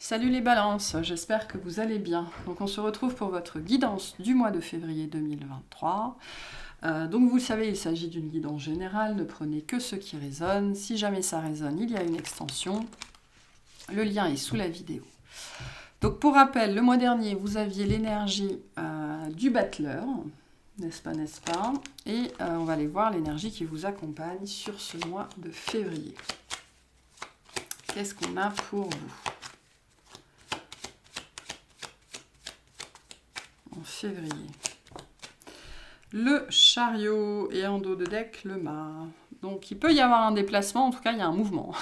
Salut les balances, j'espère que vous allez bien. Donc on se retrouve pour votre guidance du mois de février 2023. Donc vous le savez, il s'agit d'une guidance générale, ne prenez que ce qui résonne. Si jamais ça résonne, il y a une extension. Le lien est sous la vidéo. Donc pour rappel, le mois dernier, vous aviez l'énergie du battleur, n'est-ce pas? Et on va aller voir l'énergie qui vous accompagne sur ce mois de février. Qu'est-ce qu'on a pour vous en février? Le chariot et en dos de deck, le mât. Donc il peut y avoir un déplacement, en tout cas il y a un mouvement.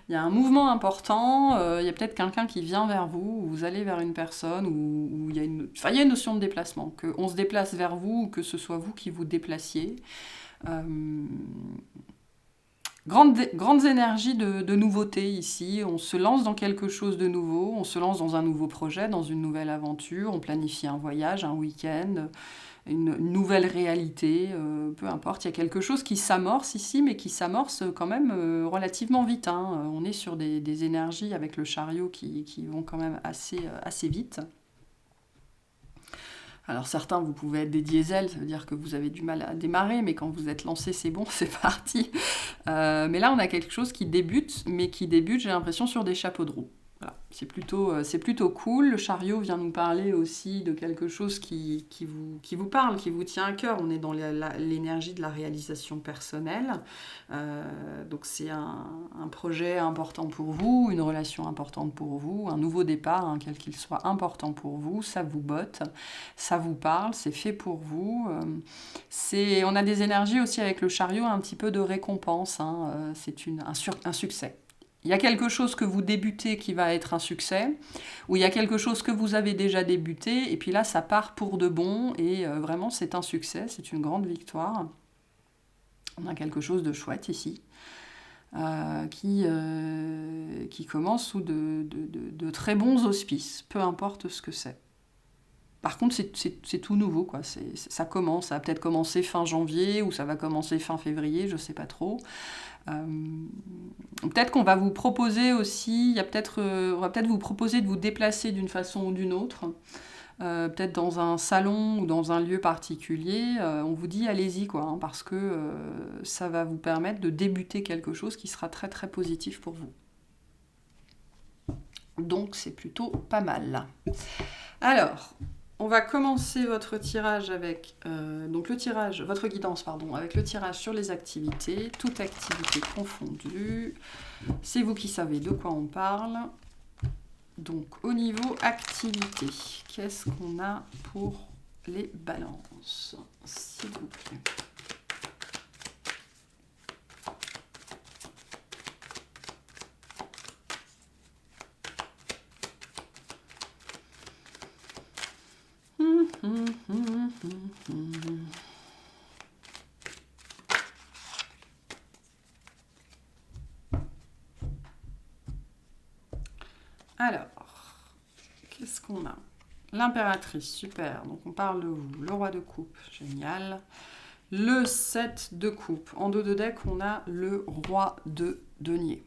Il y a un mouvement important, il y a peut-être quelqu'un qui vient vers vous, ou vous allez vers une personne, ou il y a il y a une notion de déplacement, qu'on se déplace vers vous, ou que ce soit vous qui vous déplaciez. Grandes énergies de nouveauté ici, on se lance dans quelque chose de nouveau, on se lance dans un nouveau projet, dans une nouvelle aventure, on planifie un voyage, un week-end, une nouvelle réalité, peu importe, il y a quelque chose qui s'amorce ici, mais qui s'amorce quand même relativement vite. On est sur des énergies avec le chariot qui vont quand même assez vite. Alors certains, vous pouvez être des diesels, ça veut dire que vous avez du mal à démarrer, mais quand vous êtes lancé, c'est bon, c'est parti. Mais là, on a quelque chose qui débute, j'ai l'impression, sur des chapeaux de roue. Voilà. C'est plutôt cool. Le chariot vient nous parler aussi de quelque chose qui vous parle, qui vous tient à cœur. On est dans l'énergie de la réalisation personnelle. Donc c'est un projet important pour vous, une relation importante pour vous, un nouveau départ, quel qu'il soit important pour vous. Ça vous botte, ça vous parle, c'est fait pour vous. On a des énergies aussi avec le chariot, un petit peu de récompense. C'est un succès. Il y a quelque chose que vous débutez qui va être un succès, ou il y a quelque chose que vous avez déjà débuté, et puis là, ça part pour de bon, et vraiment, c'est un succès, c'est une grande victoire. On a quelque chose de chouette ici, qui commence sous de très bons auspices, peu importe ce que c'est. Par contre, c'est tout nouveau, quoi. Ça commence, ça va peut-être commencer fin janvier, ou ça va commencer fin février, je ne sais pas trop. Peut-être qu'on va vous proposer aussi, on va peut-être vous proposer de vous déplacer d'une façon ou d'une autre, peut-être dans un salon ou dans un lieu particulier. On vous dit allez-y, quoi, parce que ça va vous permettre de débuter quelque chose qui sera très très positif pour vous. Donc c'est plutôt pas mal. Alors, on va commencer votre tirage avec votre guidance, avec le tirage sur les activités, toute activité confondue. C'est vous qui savez de quoi on parle. Donc, au niveau activité, qu'est-ce qu'on a pour les balances, s'il vous plaît? Alors, qu'est-ce qu'on a? L'impératrice, super, donc on parle de vous. Le roi de coupe, génial. Le 7 de coupe. En dos de deck, on a le roi de denier.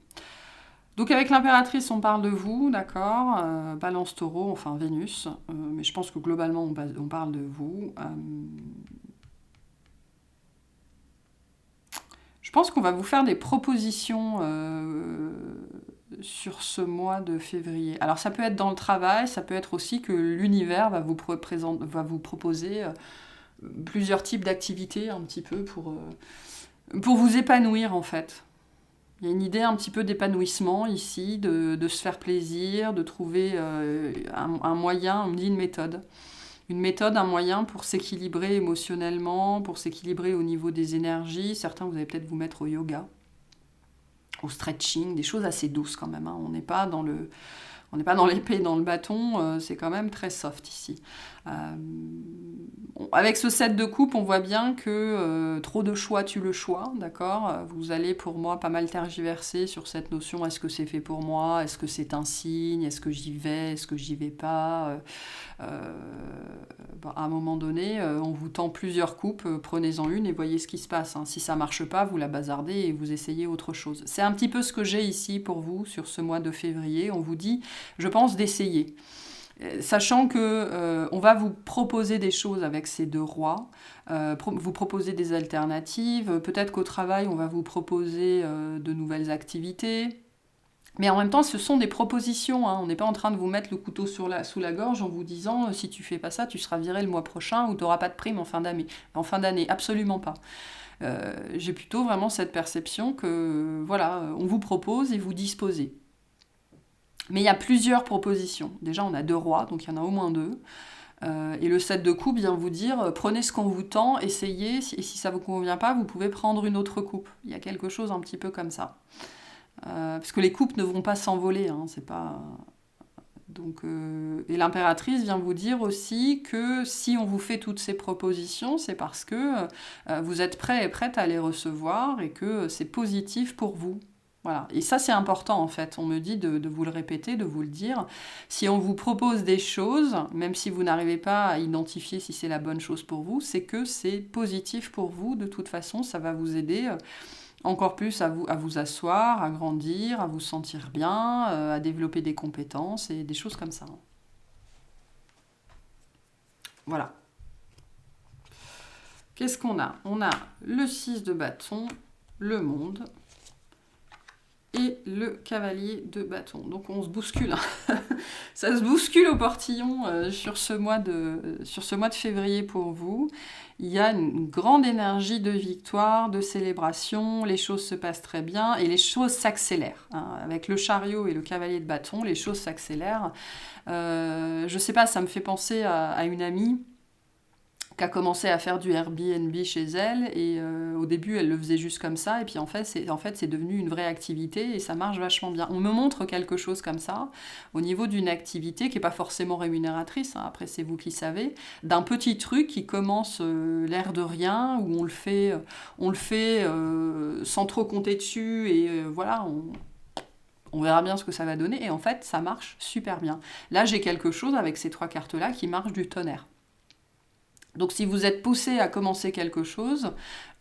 Donc avec l'impératrice, on parle de vous, d'accord, Balance Taureau, enfin Vénus, mais je pense que globalement, on parle de vous. Je pense qu'on va vous faire des propositions sur ce mois de février. Alors ça peut être dans le travail, ça peut être aussi que l'univers va vous proposer plusieurs types d'activités un petit peu pour vous épanouir en fait. Il y a une idée un petit peu d'épanouissement ici, de se faire plaisir, de trouver un moyen, on me dit une méthode. Une méthode, un moyen pour s'équilibrer émotionnellement, pour s'équilibrer au niveau des énergies. Certains, vous allez peut-être vous mettre au yoga, au stretching, des choses assez douces quand même. On n'est pas dans l'épée et dans le bâton, c'est quand même très soft ici. Avec ce set de coupe, on voit bien que trop de choix tue le choix, d'accord? Vous allez pour moi pas mal tergiverser sur cette notion, est-ce que c'est fait pour moi? Est-ce que c'est un signe? Est-ce que j'y vais? Est-ce que j'y vais pas? À un moment donné, on vous tend plusieurs coupes, prenez-en une et voyez ce qui se passe. Si ça marche pas, vous la bazardez et vous essayez autre chose. C'est un petit peu ce que j'ai ici pour vous sur ce mois de février. On vous dit, je pense, d'essayer. Sachant que on va vous proposer des choses avec ces 2 rois, vous proposer des alternatives, peut-être qu'au travail, on va vous proposer de nouvelles activités. Mais en même temps, ce sont des propositions, hein. On n'est pas en train de vous mettre le couteau sous la gorge en vous disant si tu fais pas ça, tu seras viré le mois prochain ou tu n'auras pas de prime en fin d'année. Absolument pas. J'ai plutôt vraiment cette perception que voilà, on vous propose et vous disposez. Mais il y a plusieurs propositions. Déjà, on a 2 rois, donc il y en a au moins 2. Et le 7 de coupe vient vous dire prenez ce qu'on vous tend, essayez, et si ça ne vous convient pas, vous pouvez prendre une autre coupe. Il y a quelque chose un petit peu comme ça. Parce que les coupes ne vont pas s'envoler, hein, c'est pas... Donc, et l'impératrice vient vous dire aussi que si on vous fait toutes ces propositions, c'est parce que vous êtes prêt et prête à les recevoir et que c'est positif pour vous. Voilà. Et ça, c'est important, en fait. On me dit de vous le répéter, de vous le dire. Si on vous propose des choses, même si vous n'arrivez pas à identifier si c'est la bonne chose pour vous, c'est que c'est positif pour vous. De toute façon, ça va vous aider encore plus à vous asseoir, à grandir, à vous sentir bien, à développer des compétences et des choses comme ça. Voilà. Qu'est-ce qu'on a? On a le 6 de bâton, le monde et le cavalier de bâton. Donc on se bouscule. Ça se bouscule au portillon sur ce mois de février pour vous. Il y a une grande énergie de victoire, de célébration, les choses se passent très bien et les choses s'accélèrent. Hein. Avec le chariot et le cavalier de bâton, les choses s'accélèrent. Je sais pas, ça me fait penser à une amie qui a commencé à faire du Airbnb chez elle et au début elle le faisait juste comme ça et puis en fait c'est devenu une vraie activité et ça marche vachement bien. On me montre quelque chose comme ça au niveau d'une activité qui n'est pas forcément rémunératrice, hein, après c'est vous qui savez, d'un petit truc qui commence l'air de rien où on le fait sans trop compter dessus et voilà on verra bien ce que ça va donner et en fait ça marche super bien. Là j'ai quelque chose avec ces 3 cartes là qui marche du tonnerre. Donc si vous êtes poussé à commencer quelque chose,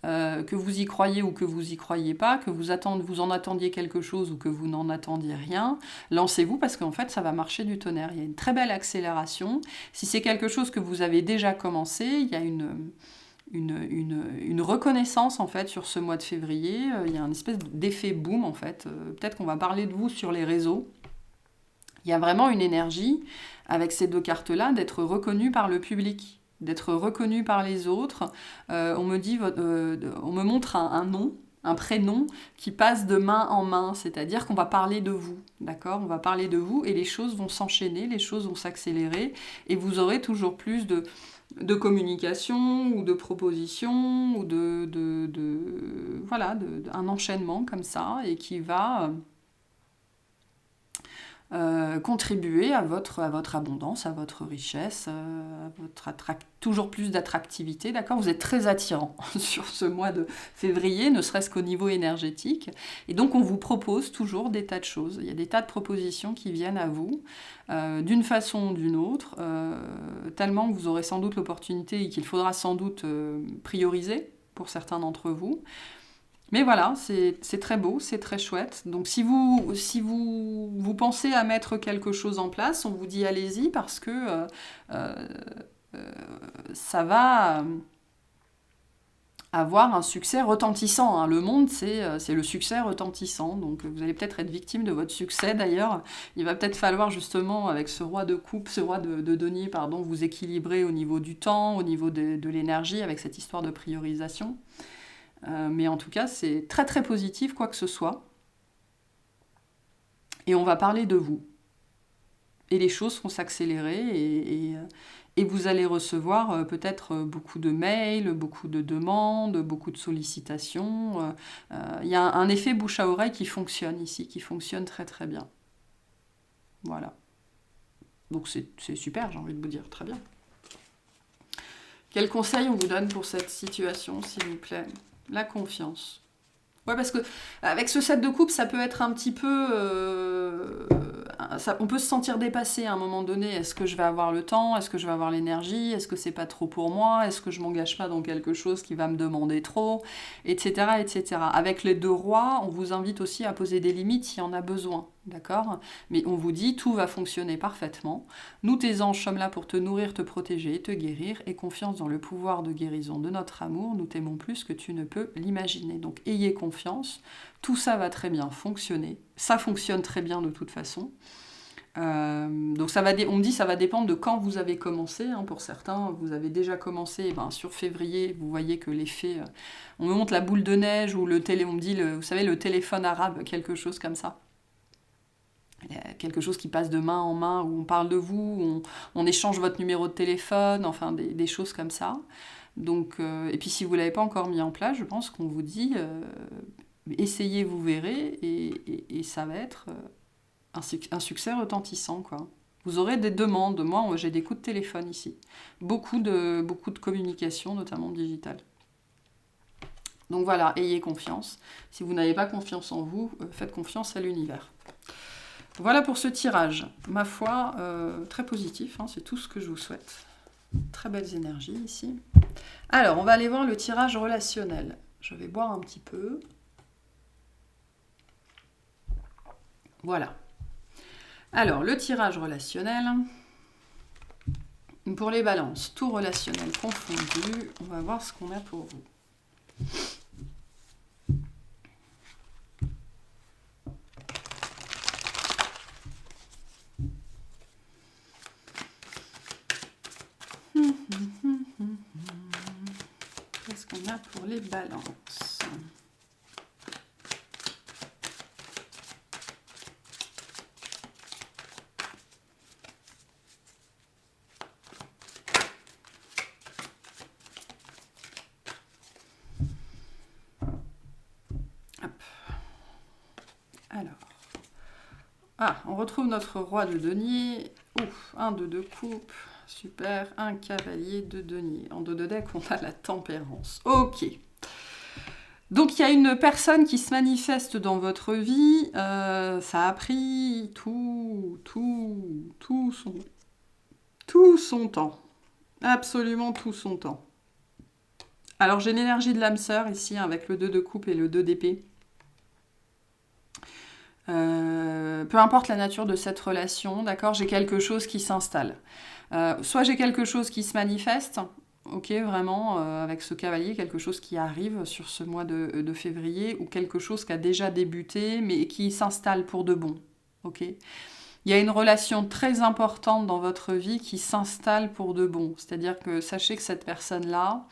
que vous y croyez ou que vous y croyez pas, que vous en attendiez quelque chose ou que vous n'en attendiez rien, lancez-vous parce qu'en fait ça va marcher du tonnerre. Il y a une très belle accélération. Si c'est quelque chose que vous avez déjà commencé, il y a une reconnaissance en fait sur ce mois de février. Il y a un espèce d'effet boom en fait. Peut-être qu'on va parler de vous sur les réseaux. Il y a vraiment une énergie avec ces 2 cartes-là d'être reconnu par le public, d'être reconnu par les autres. On me montre un nom, un prénom qui passe de main en main, c'est-à-dire qu'on va parler de vous, d'accord? On va parler de vous et les choses vont s'enchaîner, les choses vont s'accélérer et vous aurez toujours plus de communication ou de propositions ou un enchaînement comme ça et qui va contribuer à votre abondance, à votre richesse, à toujours plus d'attractivité, d'accord? Vous êtes très attirant sur ce mois de février, ne serait-ce qu'au niveau énergétique. Et donc, on vous propose toujours des tas de choses. Il y a des tas de propositions qui viennent à vous, d'une façon ou d'une autre, tellement que vous aurez sans doute l'opportunité et qu'il faudra sans doute prioriser pour certains d'entre vous. Mais voilà, c'est très beau, c'est très chouette. Donc si vous pensez à mettre quelque chose en place, on vous dit allez-y parce que ça va avoir un succès retentissant. Hein. Le monde, c'est le succès retentissant. Donc vous allez peut-être être victime de votre succès d'ailleurs. Il va peut-être falloir justement, avec ce roi de coupe, ce roi de denier, pardon, vous équilibrer au niveau du temps, au niveau de l'énergie, avec cette histoire de priorisation. Mais en tout cas, c'est très très positif, quoi que ce soit. Et on va parler de vous. Et les choses vont s'accélérer et vous allez recevoir peut-être beaucoup de mails, beaucoup de demandes, beaucoup de sollicitations. Il y a un effet bouche à oreille qui fonctionne ici, qui fonctionne très très bien. Voilà. Donc c'est super, j'ai envie de vous dire, très bien. Quel conseil on vous donne pour cette situation, s'il vous plaît ? La confiance. Ouais, parce que avec ce 7 de coupe, ça peut être un petit peu... on peut se sentir dépassé à un moment donné. Est-ce que je vais avoir le temps? Est-ce que je vais avoir l'énergie? Est-ce que c'est pas trop pour moi? Est-ce que je m'engage pas dans quelque chose qui va me demander trop? Etc., etc. Avec les 2 rois, on vous invite aussi à poser des limites s'il y en a besoin. d'accord? Mais on vous dit, tout va fonctionner parfaitement. Nous, tes anges, sommes là pour te nourrir, te protéger et te guérir. Et confiance dans le pouvoir de guérison de notre amour. Nous t'aimons plus que tu ne peux l'imaginer. Donc, ayez confiance. Tout ça va très bien fonctionner. Ça fonctionne très bien de toute façon. Donc on me dit ça va dépendre de quand vous avez commencé. Hein. Pour certains, vous avez déjà commencé sur février. Vous voyez que l'effet... on me montre la boule de neige ou on me dit, vous savez, le téléphone arabe, quelque chose comme ça. Quelque chose qui passe de main en main, où on parle de vous, on échange votre numéro de téléphone, enfin des choses comme ça. Donc, et puis si vous ne l'avez pas encore mis en place, je pense qu'on vous dit essayez, vous verrez, et ça va être un succès retentissant, quoi. Vous aurez des demandes. Moi, j'ai des coups de téléphone ici. Beaucoup de communication, notamment digitale. Donc voilà, ayez confiance. Si vous n'avez pas confiance en vous, faites confiance à l'univers. Voilà pour ce tirage. Ma foi, très positif, hein, c'est tout ce que je vous souhaite. Très belles énergies ici. Alors, on va aller voir le tirage relationnel. Je vais boire un petit peu. Voilà. Alors, le tirage relationnel. Pour les balances, tout relationnel confondu, on va voir ce qu'on a pour vous. Qu'est-ce qu'on a pour les balances? Alors, on retrouve notre roi de denier. Ouf, un de coupe. Super, un cavalier de denier. En dos de deck, on a la tempérance. Ok. Donc, il y a une personne qui se manifeste dans votre vie. Ça a pris tout son temps. Absolument tout son temps. Alors, j'ai l'énergie de l'âme sœur ici, avec le 2 de coupe et le 2 d'épée. Peu importe la nature de cette relation, d'accord, j'ai quelque chose qui s'installe. Soit j'ai quelque chose qui se manifeste, ok, vraiment, avec ce cavalier, quelque chose qui arrive sur ce mois de février, ou quelque chose qui a déjà débuté, mais qui s'installe pour de bon, ok. Il y a une relation très importante dans votre vie qui s'installe pour de bon. C'est-à-dire que sachez que cette personne-là,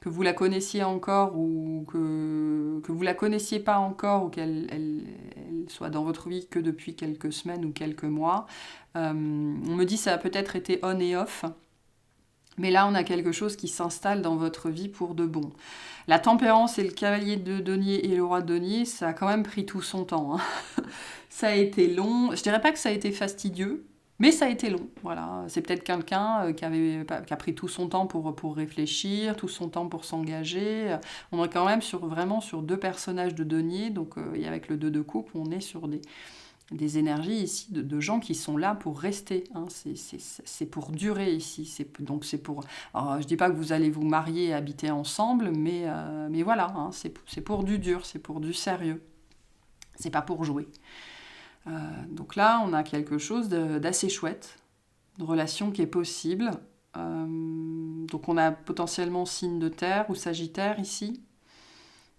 que vous la connaissiez encore ou que vous la connaissiez pas encore ou qu'elle soit dans votre vie que depuis quelques semaines ou quelques mois, on me dit ça a peut-être été on et off, mais là on a quelque chose qui s'installe dans votre vie pour de bon. La tempérance et le cavalier de denier et le roi de denier, ça a quand même pris tout son temps. Hein. Ça a été long, je dirais pas que ça a été fastidieux, mais ça a été long, voilà. C'est peut-être quelqu'un qui a pris tout son temps pour réfléchir, tout son temps pour s'engager. On est quand même vraiment sur deux personnages de denier, donc et avec le 2 de coupe, on est sur des énergies ici de gens qui sont là pour rester. Hein. C'est pour durer ici. Donc c'est pour... Alors, je dis pas que vous allez vous marier et habiter ensemble, mais voilà, hein, c'est pour du dur, c'est pour du sérieux. C'est pas pour jouer. Donc là, on a quelque chose d'assez chouette, une relation qui est possible. Donc on a potentiellement signe de terre ou sagittaire ici.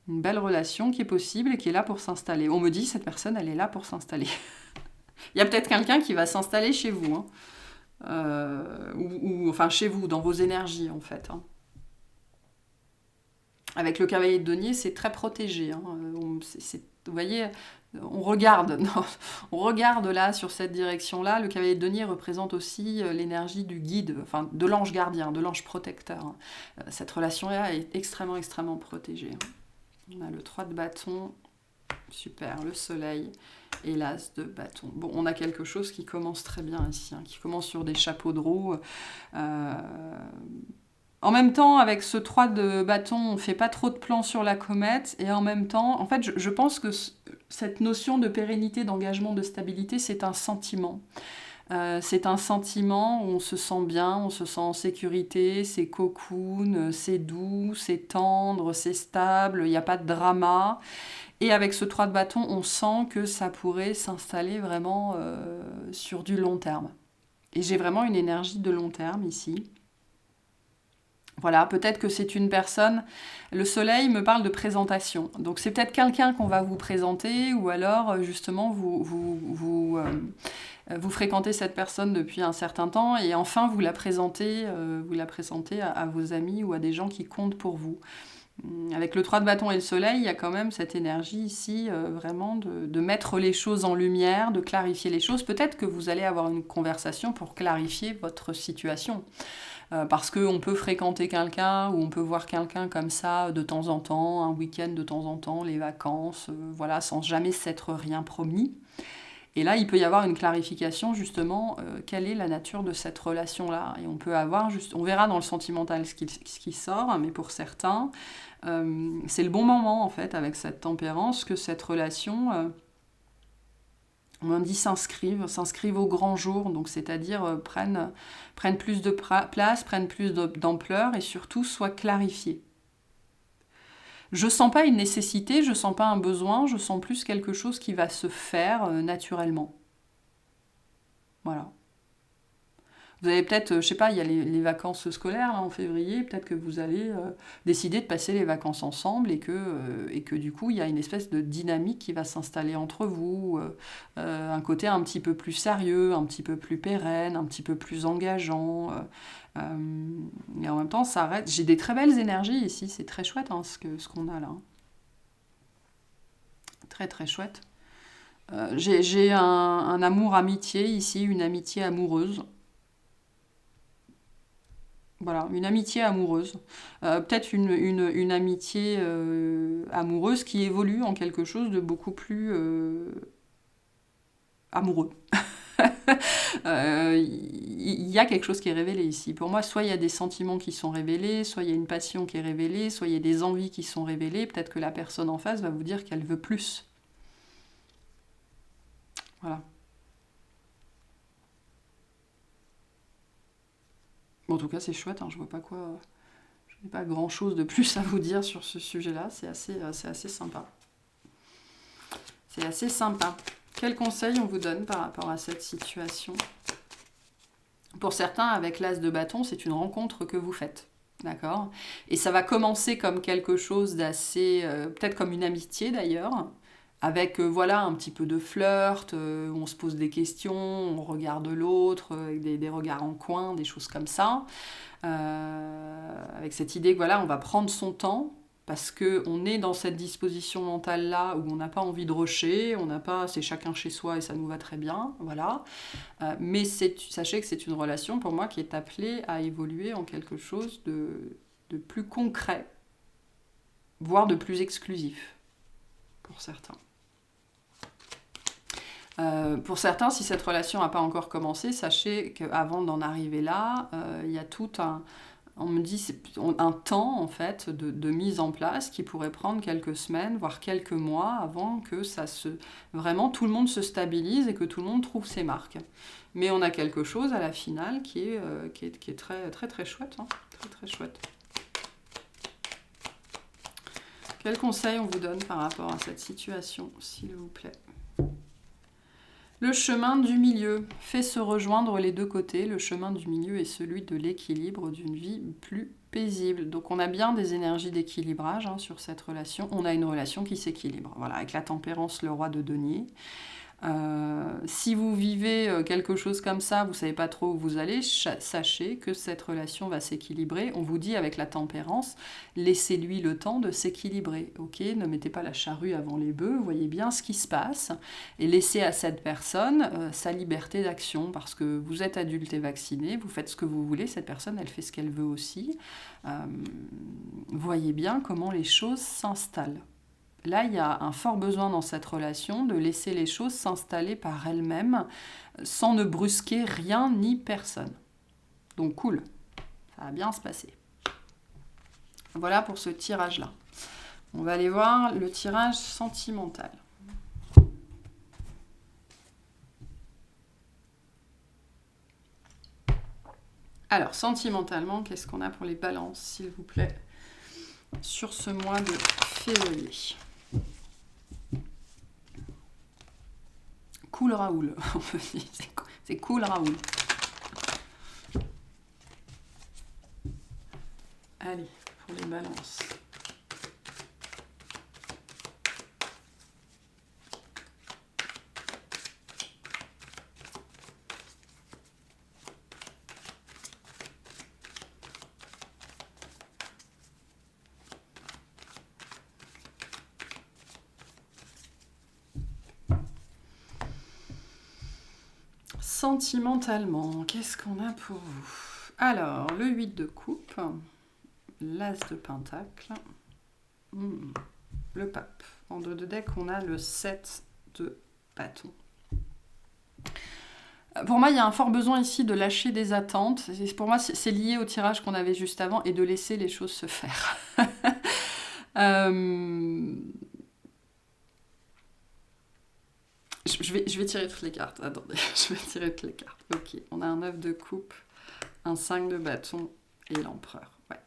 Une belle relation qui est possible et qui est là pour s'installer. On me dit, cette personne, elle est là pour s'installer. Il y a peut-être quelqu'un qui va s'installer chez vous. Hein. Enfin, chez vous, dans vos énergies, en fait. Hein. Avec le cavalier de denier, c'est très protégé. Hein. Vous voyez, on regarde là sur cette direction-là. Le cavalier de denier représente aussi l'énergie du guide, enfin de l'ange gardien, de l'ange protecteur. Cette relation-là est extrêmement, extrêmement protégée. On a le 3 de bâton, super, le soleil et l'as de bâton. Bon, on a quelque chose qui commence très bien ici, hein, qui commence sur des chapeaux de roue. En même temps, avec ce 3 de bâton, on ne fait pas trop de plans sur la comète. Et en même temps, en fait, je pense que cette notion de pérennité, d'engagement, de stabilité, c'est un sentiment. C'est un sentiment où on se sent bien, on se sent en sécurité, c'est cocoon, c'est doux, c'est tendre, c'est stable, il n'y a pas de drama. Et avec ce 3 de bâton, on sent que ça pourrait s'installer vraiment sur du long terme. Et j'ai vraiment une énergie de long terme ici. Voilà, peut-être que c'est une personne... Le soleil me parle de présentation. Donc c'est peut-être quelqu'un qu'on va vous présenter, ou alors justement vous fréquentez cette personne depuis un certain temps, et enfin vous la présentez à vos amis ou à des gens qui comptent pour vous. Avec le 3 de bâton et le soleil, il y a quand même cette énergie ici, vraiment de mettre les choses en lumière, de clarifier les choses. Peut-être que vous allez avoir une conversation pour clarifier votre situation. Parce qu'on peut fréquenter quelqu'un, ou on peut voir quelqu'un comme ça de temps en temps, un week-end de temps en temps, les vacances, voilà, sans jamais s'être rien promis. Et là, il peut y avoir une clarification, justement, quelle est la nature de cette relation-là. Et on peut avoir, on verra dans le sentimental ce qui sort, mais pour certains, c'est le bon moment, en fait, avec cette tempérance, que cette relation... on dit s'inscrivent au grand jour, donc c'est-à-dire prennent plus de place, prennent plus d'ampleur et surtout soient clarifiées. Je sens pas une nécessité, je sens pas un besoin, je sens plus quelque chose qui va se faire naturellement. Voilà. Vous avez peut-être, je sais pas, il y a les vacances scolaires là, en février, peut-être que vous allez décider de passer les vacances ensemble et que du coup, il y a une espèce de dynamique qui va s'installer entre vous, un côté un petit peu plus sérieux, un petit peu plus pérenne, un petit peu plus engageant. Et en même temps, ça arrête. J'ai des très belles énergies ici, c'est très chouette hein, ce qu'on a là. Très très chouette. J'ai un amour-amitié ici, une amitié amoureuse. Voilà, une amitié amoureuse. Peut-être une amitié amoureuse qui évolue en quelque chose de beaucoup plus amoureux. Il y a quelque chose qui est révélé ici. Pour moi, soit il y a des sentiments qui sont révélés, soit il y a une passion qui est révélée, soit il y a des envies qui sont révélées. Peut-être que la personne en face va vous dire qu'elle veut plus. Voilà. Bon, en tout cas, c'est chouette, hein, je n'ai pas grand-chose de plus à vous dire sur ce sujet-là, c'est assez sympa. C'est assez sympa. Quels conseils on vous donne par rapport à cette situation? Pour certains, avec l'as de bâton, c'est une rencontre que vous faites. D'accord? Et ça va commencer comme quelque chose d'assez... peut-être comme une amitié d'ailleurs, avec voilà un petit peu de flirt, on se pose des questions, on regarde l'autre, avec des regards en coin, des choses comme ça. Avec cette idée que voilà, on va prendre son temps, parce qu'on est dans cette disposition mentale-là où on n'a pas envie de rusher, c'est chacun chez soi et ça nous va très bien, voilà. Mais sachez que c'est une relation pour moi qui est appelée à évoluer en quelque chose de plus concret, voire de plus exclusif, pour certains. Pour certains, si cette relation n'a pas encore commencé, sachez qu'avant d'en arriver là, il y a tout on me dit un temps en fait de mise en place qui pourrait prendre quelques semaines, voire quelques mois avant que vraiment tout le monde se stabilise et que tout le monde trouve ses marques. Mais on a quelque chose à la finale qui est très très très chouette, hein, très très chouette. Quels conseils on vous donne par rapport à cette situation, s'il vous plaît? Le chemin du milieu fait se rejoindre les deux côtés. Le chemin du milieu est celui de l'équilibre d'une vie plus paisible. Donc on a bien des énergies d'équilibrage hein, sur cette relation. On a une relation qui s'équilibre. Voilà, avec la tempérance, le roi de denier. Si vous vivez quelque chose comme ça, vous ne savez pas trop où vous allez, sachez que cette relation va s'équilibrer. On vous dit avec la tempérance, laissez-lui le temps de s'équilibrer. Ok, ne mettez pas la charrue avant les bœufs, voyez bien ce qui se passe et laissez à cette personne sa liberté d'action parce que vous êtes adulte et vacciné, vous faites ce que vous voulez, cette personne elle fait ce qu'elle veut aussi. Voyez bien comment les choses s'installent. Là, il y a un fort besoin dans cette relation de laisser les choses s'installer par elles-mêmes sans ne brusquer rien ni personne. Donc cool, ça va bien se passer. Voilà pour ce tirage-là. On va aller voir le tirage sentimental. Alors, sentimentalement, qu'est-ce qu'on a pour les balances, s'il vous plaît, sur ce mois de février ? cool Raoul. C'est cool Raoul. Allez, pour les balances. Sentimentalement, qu'est-ce qu'on a pour vous? Alors, le 8 de coupe, l'as de pentacle, le pape. En dos de deck, on a le 7 de bâton. Pour moi, il y a un fort besoin ici de lâcher des attentes. Pour moi, c'est lié au tirage qu'on avait juste avant et de laisser les choses se faire. Je vais tirer toutes les cartes. Attendez, je vais tirer toutes les cartes. Ok, on a un 9 de coupe, un 5 de bâton et l'empereur. Ouais.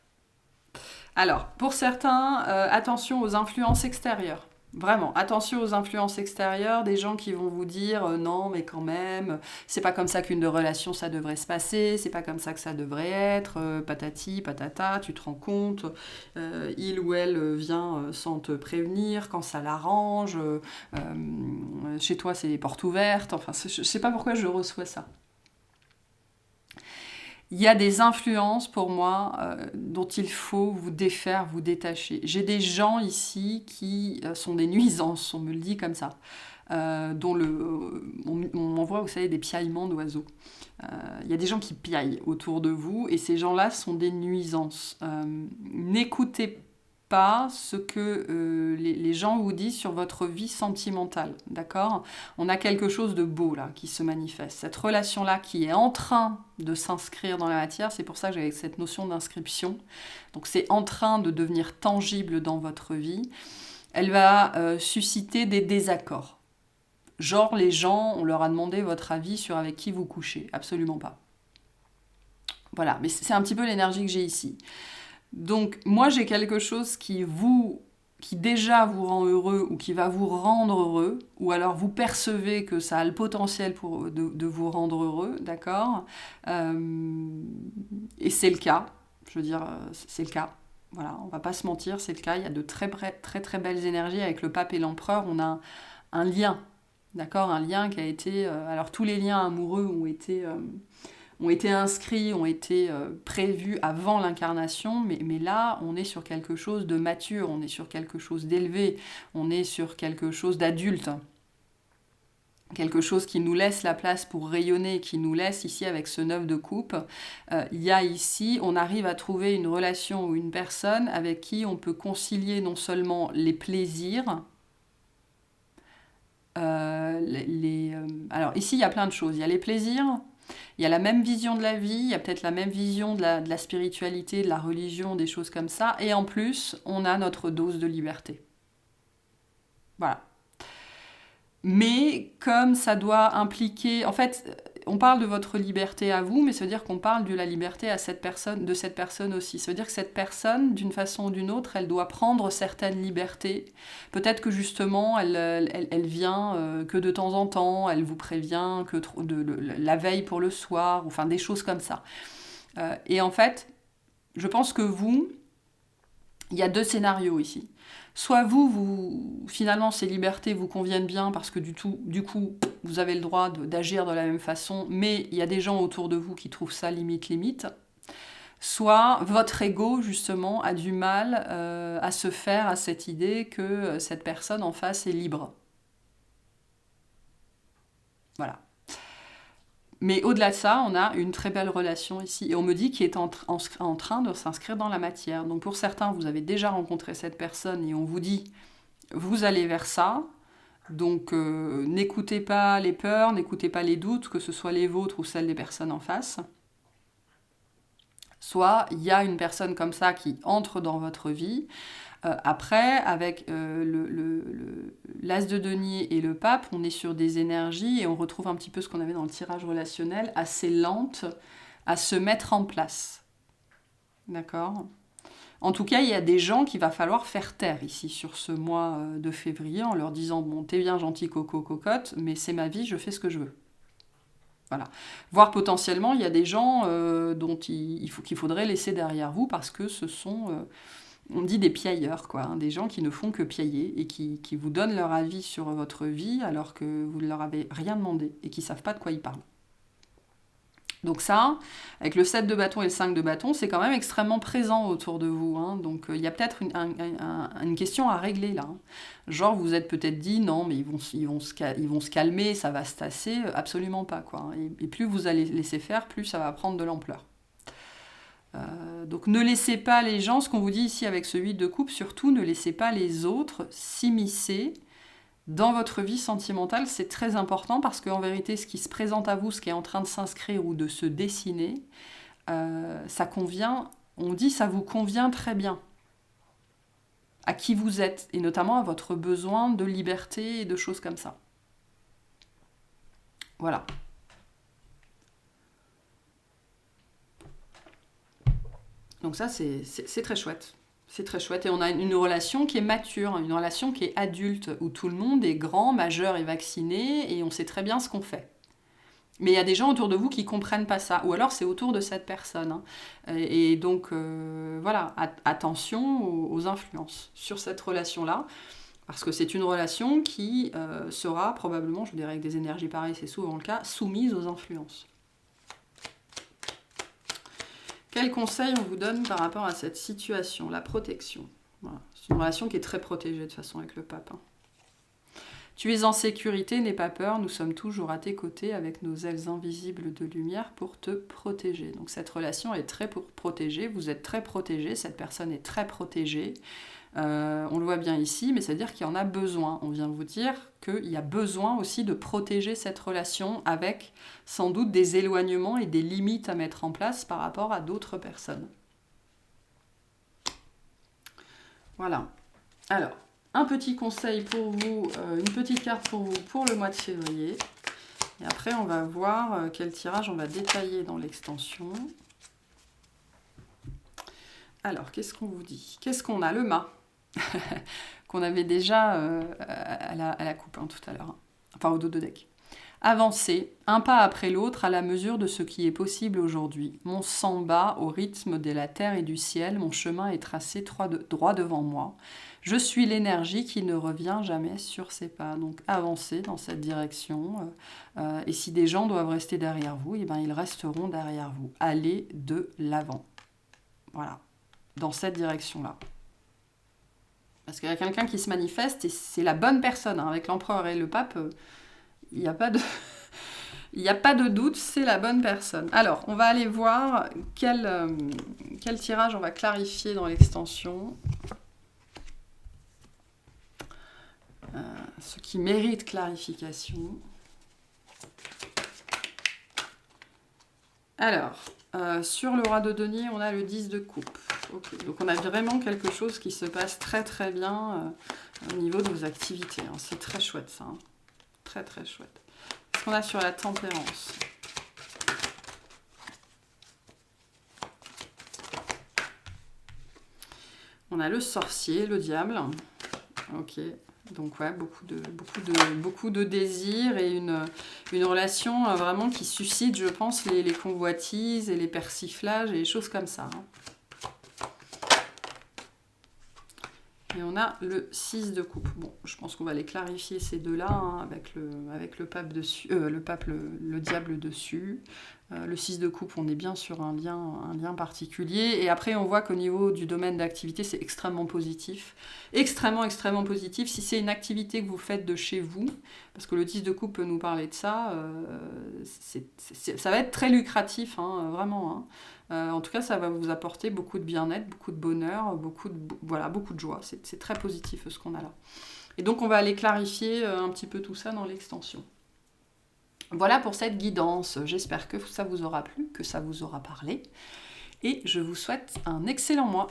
Alors, pour certains, attention aux influences extérieures. Vraiment, attention aux influences extérieures, des gens qui vont vous dire non, mais quand même, c'est pas comme ça qu'une relation ça devrait se passer, c'est pas comme ça que ça devrait être, patati, patata, tu te rends compte, il ou elle vient sans te prévenir, quand ça l'arrange, chez toi c'est les portes ouvertes, enfin, je sais pas pourquoi je reçois ça. Il y a des influences pour moi dont il faut vous défaire, vous détacher. J'ai des gens ici qui sont des nuisances, on me le dit comme ça, dont on m'envoie, vous savez, des piaillements d'oiseaux. Il y a des gens qui piaillent autour de vous et ces gens-là sont des nuisances. N'écoutez pas ce que les gens vous disent sur votre vie sentimentale, d'accord? On a quelque chose de beau là qui se manifeste. Cette relation-là qui est en train de s'inscrire dans la matière, c'est pour ça que j'avais cette notion d'inscription. Donc c'est en train de devenir tangible dans votre vie. Elle va susciter des désaccords. Genre les gens, on leur a demandé votre avis sur avec qui vous couchez. Absolument pas. Voilà, mais c'est un petit peu l'énergie que j'ai ici. Donc, moi, j'ai quelque chose qui déjà vous rend heureux ou qui va vous rendre heureux, ou alors vous percevez que ça a le potentiel de vous rendre heureux, d'accord? Et c'est le cas, je veux dire, c'est le cas. Voilà, on va pas se mentir, c'est le cas. Il y a de très, très, très belles énergies avec le pape et l'empereur. On a un lien, d'accord? Un lien qui a été... alors, tous les liens amoureux ont été inscrits, ont été prévus avant l'incarnation, mais là, on est sur quelque chose de mature, on est sur quelque chose d'élevé, on est sur quelque chose d'adulte, quelque chose qui nous laisse la place pour rayonner, qui nous laisse ici avec ce 9 de coupe. Il y a ici, on arrive à trouver une relation ou une personne avec qui on peut concilier non seulement les plaisirs, alors ici, il y a plein de choses. Il y a les plaisirs, il y a la même vision de la vie, il y a peut-être la même vision de la spiritualité, de la religion, des choses comme ça. Et en plus, on a notre dose de liberté. Voilà. Mais comme ça doit impliquer... En fait, on parle de votre liberté à vous, mais ça veut dire qu'on parle de la liberté de cette personne aussi. Ça veut dire que cette personne, d'une façon ou d'une autre, elle doit prendre certaines libertés. Peut-être que justement, elle vient que de temps en temps, elle vous prévient que la veille pour le soir, enfin des choses comme ça. Et en fait, je pense que il y a deux scénarios ici. Soit finalement, ces libertés vous conviennent bien parce que du coup, vous avez le droit d'agir de la même façon, mais il y a des gens autour de vous qui trouvent ça limite. Soit votre ego, justement, a du mal à se faire à cette idée que cette personne en face est libre. Voilà. Mais au-delà de ça, on a une très belle relation ici. Et on me dit qu'il est en train de s'inscrire dans la matière. Donc pour certains, vous avez déjà rencontré cette personne et on vous dit, vous allez vers ça. Donc n'écoutez pas les peurs, n'écoutez pas les doutes, que ce soit les vôtres ou celles des personnes en face. Soit il y a une personne comme ça qui entre dans votre vie. Après, avec l'as de denier et le pape, on est sur des énergies et on retrouve un petit peu ce qu'on avait dans le tirage relationnel, assez lentes à se mettre en place. D'accord ? En tout cas, il y a des gens qu'il va falloir faire taire ici sur ce mois de février en leur disant « Bon, t'es bien gentil, coco, cocotte, mais c'est ma vie, je fais ce que je veux. » Voilà. Voire potentiellement, il y a des gens dont qu'il faudrait laisser derrière vous parce que ce sont, on dit des piailleurs, quoi, hein, des gens qui ne font que piailler et qui vous donnent leur avis sur votre vie alors que vous ne leur avez rien demandé et qui ne savent pas de quoi ils parlent. Donc ça, avec le 7 de bâton et le 5 de bâton, c'est quand même extrêmement présent autour de vous. Hein. Donc il y a peut-être une question à régler là. Hein. Genre vous êtes peut-être dit non mais ils vont se calmer, ça va se tasser. Absolument pas quoi. Et plus vous allez laisser faire, plus ça va prendre de l'ampleur. Donc ne laissez pas les gens, ce qu'on vous dit ici avec ce 8 de coupe, surtout ne laissez pas les autres s'immiscer dans votre vie sentimentale. C'est très important parce qu'en vérité, ce qui se présente à vous, ce qui est en train de s'inscrire ou de se dessiner, ça convient, on dit ça vous convient très bien à qui vous êtes et notamment à votre besoin de liberté et de choses comme ça. Voilà. Donc ça, c'est très chouette. C'est très chouette. Et on a une relation qui est mature, une relation qui est adulte, où tout le monde est grand, majeur et vacciné, et on sait très bien ce qu'on fait. Mais il y a des gens autour de vous qui ne comprennent pas ça. Ou alors c'est autour de cette personne. Hein. Et donc, voilà, attention aux influences sur cette relation-là. Parce que c'est une relation qui sera probablement, je dirais avec des énergies pareilles, c'est souvent le cas, soumise aux influences. Quel conseil on vous donne par rapport à cette situation? La protection. Voilà. C'est une relation qui est très protégée de toute façon avec le pape. Hein. Tu es en sécurité, n'aie pas peur, nous sommes toujours à tes côtés avec nos ailes invisibles de lumière pour te protéger. Donc cette relation est très protégée, vous êtes très protégé, cette personne est très protégée. On le voit bien ici, mais c'est-à-dire qu'il y en a besoin. On vient vous dire qu'il y a besoin aussi de protéger cette relation avec sans doute des éloignements et des limites à mettre en place par rapport à d'autres personnes. Voilà. Alors, un petit conseil pour vous, une petite carte pour vous pour le mois de février. Et après, on va voir quel tirage on va détailler dans l'extension. Alors, qu'est-ce qu'on vous dit? Qu'est-ce qu'on a? Le mât. Qu'on avait déjà à la coupe hein, tout à l'heure, hein. Enfin au dos de deck. Avancez, un pas après l'autre à la mesure de ce qui est possible aujourd'hui. Mon sang bat au rythme de la terre et du ciel, mon chemin est tracé droit devant moi. Je suis l'énergie qui ne revient jamais sur ses pas. Donc avancez dans cette direction. Et si des gens doivent rester derrière vous, eh ben, ils resteront derrière vous. Allez de l'avant. Voilà, dans cette direction-là. Parce qu'il y a quelqu'un qui se manifeste et c'est la bonne personne. Hein. Avec l'empereur et le pape, il n'y a pas de doute, c'est la bonne personne. Alors, on va aller voir quel tirage on va clarifier dans l'extension. Ce qui mérite clarification. Alors, sur le roi de denier, on a le 10 de coupe. Okay. Donc on a vraiment quelque chose qui se passe très très bien au niveau de vos activités. Hein. C'est très chouette ça. Hein. Très très chouette. Qu'est-ce qu'on a sur la tempérance? On a le sorcier, le diable. Ok. Donc ouais, beaucoup de désirs et une relation vraiment qui suscite, je pense, les convoitises et les persiflages et les choses comme ça. Hein. Et on a le 6 de coupe. Bon, je pense qu'on va les clarifier ces deux-là, hein, avec le pape dessus, le diable dessus. Le 6 de coupe, on est bien sur un lien particulier. Et après, on voit qu'au niveau du domaine d'activité, c'est extrêmement positif. Extrêmement, extrêmement positif. Si c'est une activité que vous faites de chez vous, parce que le 10 de coupe peut nous parler de ça, ça va être très lucratif, hein, vraiment. Hein. En tout cas, ça va vous apporter beaucoup de bien-être, beaucoup de bonheur, beaucoup de joie. C'est très positif ce qu'on a là. Et donc, on va aller clarifier un petit peu tout ça dans l'extension. Voilà pour cette guidance. J'espère que ça vous aura plu, que ça vous aura parlé. Et je vous souhaite un excellent mois.